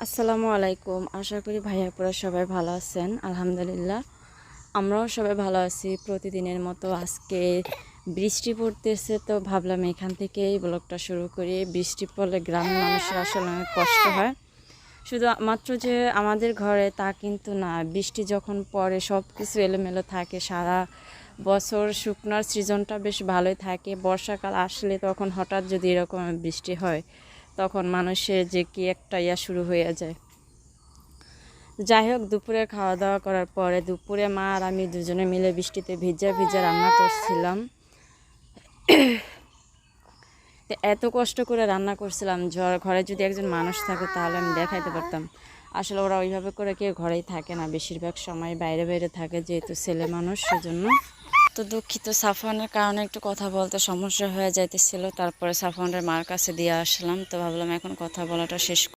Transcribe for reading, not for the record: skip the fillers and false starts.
আসসালামু আলাইকুম। আশা করি ভাইয়াপুরা সবাই ভালো আছেন। আলহামদুলিল্লাহ আমরাও সবাই ভালো আছি। প্রতিদিনের মতো আজকে বৃষ্টি পড়তেছে, তো ভাবলাম এখান থেকেই ব্লগটা শুরু করি। বৃষ্টি পড়লে গ্রামের মানুষের আসলে অনেক কষ্ট হয়। শুধু মাত্র যে আমাদের ঘরে তা কিন্তু না, বৃষ্টি যখন পড়ে সব কিছু এলোমেলো থাকে। সারা বছর শুকনার সিজনটা বেশ ভালোই থাকে, বর্ষাকাল আসলে তখন হঠাৎ যদি এরকম বৃষ্টি হয় তখন মানুষের যে কি একটা শুরু হয়ে যায়। যাই হোক, দুপুরে খাওয়া দাওয়া করার পরে দুপুরে মা আর আমি দুজনে মিলে বৃষ্টিতে ভিজা ভিজা রান্না করছিলাম। তো এত কষ্ট করে রান্না করছিলাম, ঘরে যদি একজন মানুষ থাকে তাহলে আমি দেখাইতে পারতাম। আসলে ওরা ওইভাবে করে কেউ ঘরেই থাকে না, বেশিরভাগ সময় বাইরে বাইরে থাকে, যেহেতু ছেলে মানুষ সেজন্য। তো দুঃখিত, সাফওয়ানের কারণে একটু কথা বলতে সমস্যা হয়ে যাইতেছিল। তারপরে সাফওয়ানের মার কাছে দিয়ে আসলাম, তো ভাবলাম এখন কথা বলাটা শেষ